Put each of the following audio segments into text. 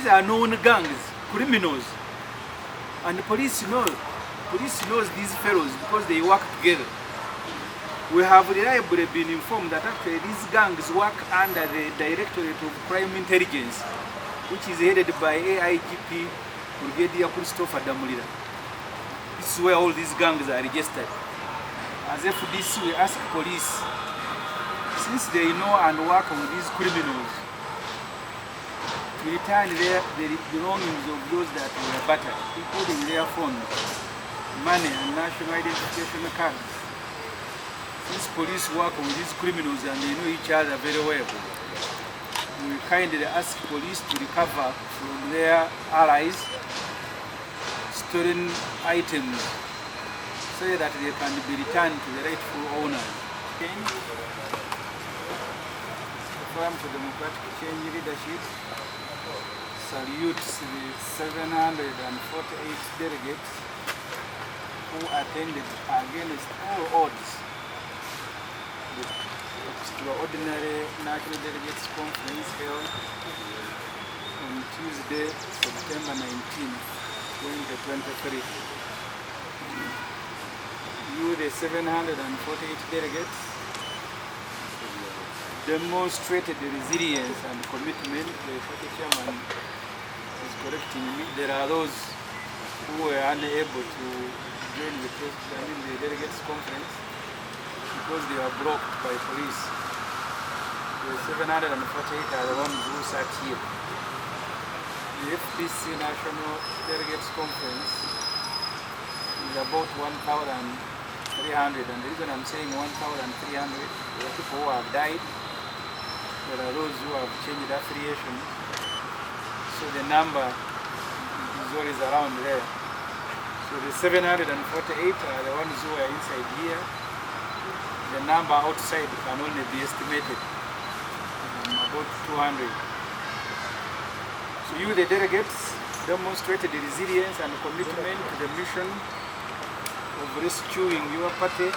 These are known gangs, criminals, and the police knows these fellows because they work together. We have reliably been informed that actually these gangs work under the Directorate of Crime Intelligence, which is headed by AIGP Brigadier Brig Ddamulira. This is where all these gangs are registered. As FDC, we ask police, since they know and work with these criminals, to return the belongings of those that were battered, including their phones, money, and national identification cards. Since police work with these criminals and they know each other very well, we kindly ask police to recover from their allies stolen items so that they can be returned to the rightful owners. Firm for Democratic Change leadership salutes the 748 delegates who attended against all odds the extraordinary National Delegates Conference held on Tuesday, September 19, 2023. You, the 748 delegates, demonstrated the resilience and commitment. The party chairman is correcting me. There are those who were unable to join the delegates conference because they were blocked by police. The 748 are the ones who sat here. The FDC National Delegates Conference is about 1,300, and the reason I'm saying 1,300, there are people who have died. There are those who have changed affiliation, so the number is always around there. So the 748 are the ones who are inside here. The number outside can only be estimated about 200. So you, the delegates, demonstrated the resilience and commitment to the mission of rescuing your party.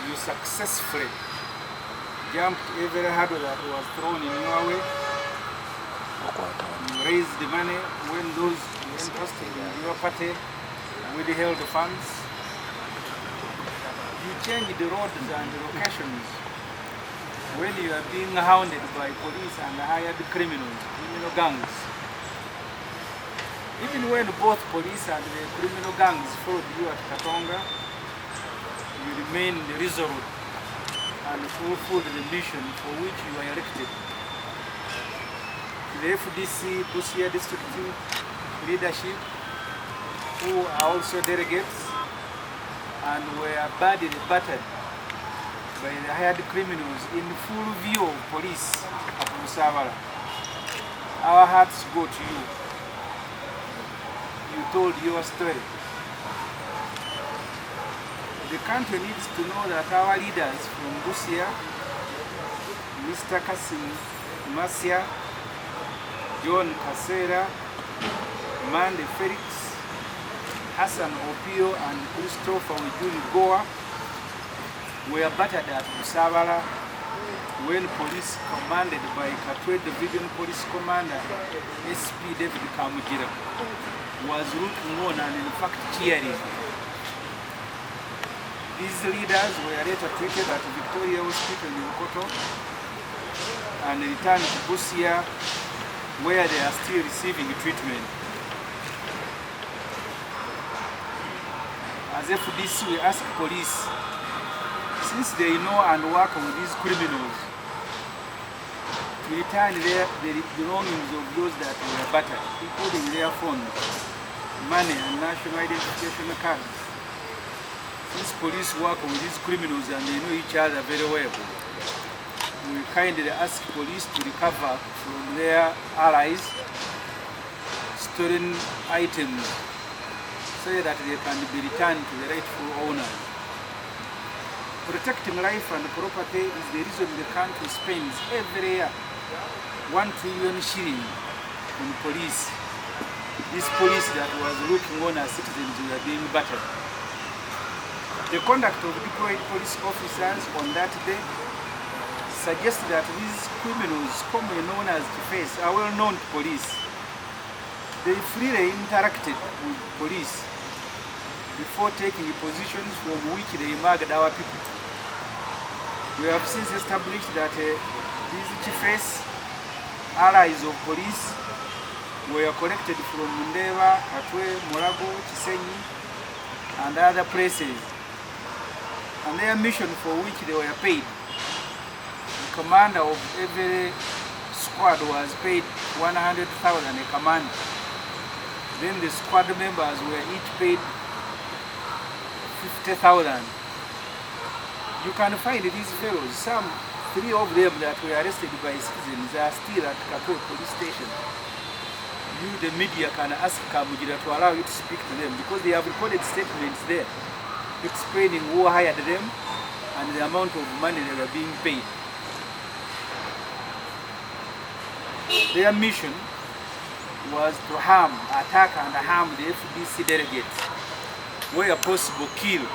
You successfully jumped every hurdle that was thrown in your way. You raised the money when those interested in your party withheld the funds. You changed the roads and the locations when you are being hounded by police and hired criminal gangs. Even when both police and the criminal gangs followed you at Katonga, you remained resolute and fulfilled the mission for which you were elected. The FDC Busia District leadership, who are also delegates and were badly battered by the hired criminals in full view of police at Musabala. Our hearts go to you. You told your story. The country needs to know that our leaders from Busia, Mr. Kasim Masia, John Kasera, Mande Felix, Hassan Opio, and Christopher Wijuni Goa were battered at Musabala when police commanded by Katwe Division Police Commander SP David Kamujira was looking on and in fact cheering. These leaders were later treated at Victoria Hospital in Koto and returned to Busia, where they are still receiving treatment. As FDC, we ask police, since they know and work with these criminals, to return the belongings of those that were battered, including their phones, money, and national identification cards. Since police work with these criminals and they know each other very well, we kindly ask police to recover from their allies stolen items so that they can be returned to the rightful owners. Protecting life and property is the reason the country spends every year 1 trillion shillings on police. This police that was looking on as citizens who are being battered. The conduct of deployed police officers on that day suggests that these criminals, commonly known as Kifeesi, are well known to police. They freely interacted with police before taking positions from which they murdered our people. We have since established that these Kifeesi, allies of police, were collected from Mulengera, Atwe, Mulago, Kisenyi, and other places, and their mission for which they were paid. The commander of every squad was paid 100,000 a command. Then the squad members were each paid 50,000. You can find these fellows, some 3 of them that were arrested by citizens are still at Katwe police station. You, the media, can ask Kamujira to allow you to speak to them because they have recorded statements there explaining who hired them and the amount of money they were being paid. Their mission was to harm, attack and harm the FDC delegates, where possible kill.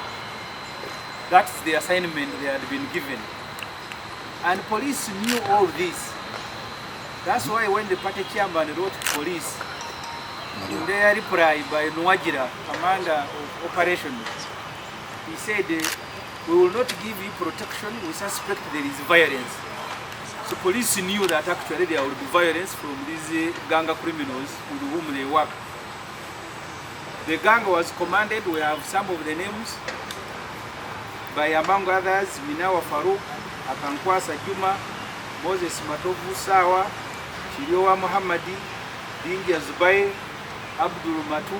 That's the assignment they had been given. And police knew all this. That's why when the party chairman wrote to police, in their reply by Nwajira, commander of operations, he said, we will not give you protection, we suspect there is violence. So police knew that actually there would be violence from these gang criminals with whom they work. The gang was commanded, we have some of the names, by among others, Minawa Farouk, Akankwasa Juma, Moses Matovu Sawa, Chiliowa Muhammadi, Dingia Zubai, Abdul Matu,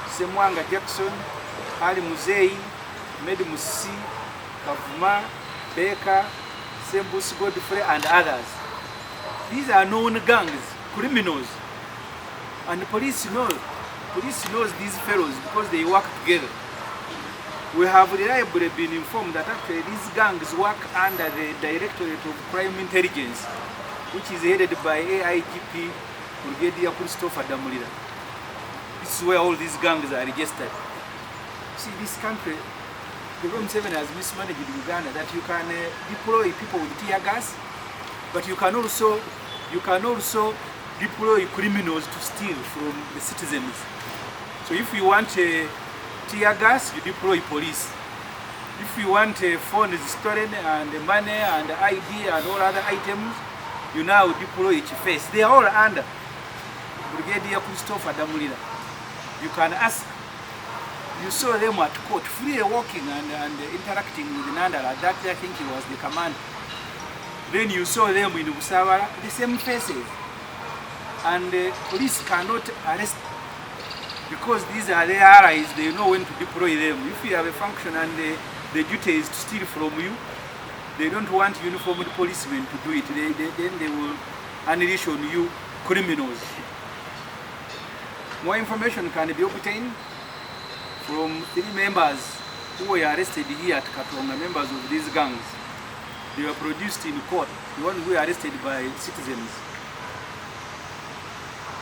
Semwanga Jackson, Ali Muzei, Medi Musi, Kavuma, Beka, Sembus Godfrey, and others. These are known gangs, criminals, and the police knows these fellows because they work together. We have reliably been informed that actually these gangs work under the Directorate of Crime Intelligence, which is headed by AIGP Brigadier Brig Ddamulira. This is where all these gangs are registered. See, this country, the G7 has mismanaged Uganda, that you can deploy people with tear gas, but you can also deploy criminals to steal from the citizens. So if you want tear gas, you deploy police. If you want phones stolen and money and ID and all other items, you now deploy Kifeesi. They are all under Brigadier Brig Ddamulira. You can ask. You saw them at court, freely walking and interacting with Nandala. That I think he was the command. Then you saw them in Busawara, the same faces. And police cannot arrest because these are their allies. They know when to deploy them. If you have a function and the duty is to steal from you, they don't want uniformed policemen to do it. Then they will unleash on you criminals. More information can be obtained from 3 members who were arrested here at Katonga, members of these gangs. They were produced in court, the ones who were arrested by citizens.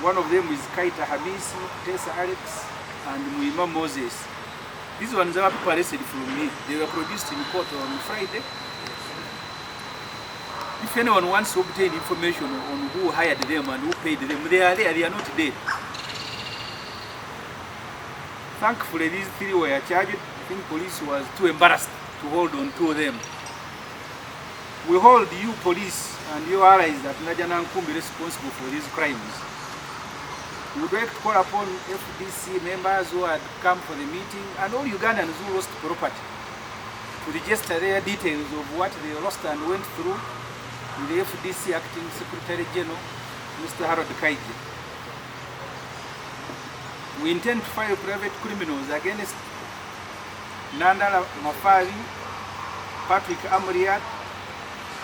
One of them is Kaita Hamisi, Tessa Alex, and Muima Moses. These ones are people arrested from me. They were produced in court on Friday. If anyone wants to obtain information on who hired them and who paid them, they are there, they are not dead. Thankfully, these 3 were charged. I think police was too embarrassed to hold on to them. We hold you police and your allies at Najana Nkumbi responsible for these crimes. We would like to call upon FDC members who had come for the meeting and all Ugandans who lost property to register their details of what they lost and went through with the FDC Acting Secretary General, Mr. Harold Kaiji. We intend to file private criminals against Nandala Mafari, Patrick Amriat,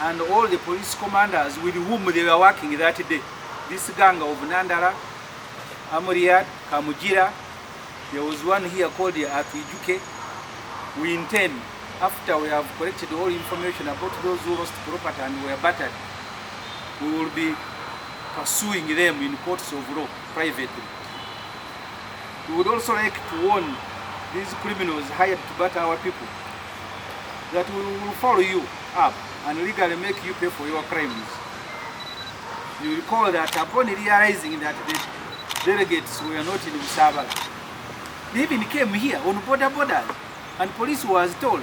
and all the police commanders with whom they were working that day. This gang of Nandala, Amriat, Kamujira, there was one here called Atuijuke. We intend, after we have collected all information about those who lost property and were battered, we will be pursuing them in courts of law privately. We would also like to warn these criminals hired to batter our people that we will follow you up and legally make you pay for your crimes. You recall that upon realizing that the delegates were not in Busabala, they even came here on borders, and police was told.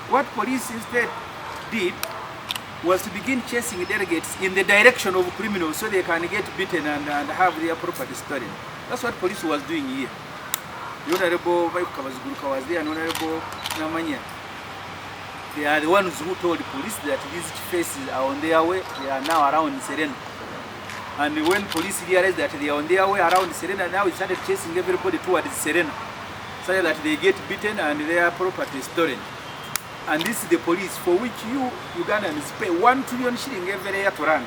What police instead did was to begin chasing delegates in the direction of criminals so they can get beaten and have their property stolen. That's what police was doing here. The Honorable Kawaziguruka was there and Honorable Namanya. They are the ones who told the police that these faces are on their way. They are now around Serena. And when police realized that they are on their way around Serena, now we started chasing everybody towards Serena, so that they get beaten and their property stolen. And this is the police for which you Ugandans pay 1 trillion shilling every year to run.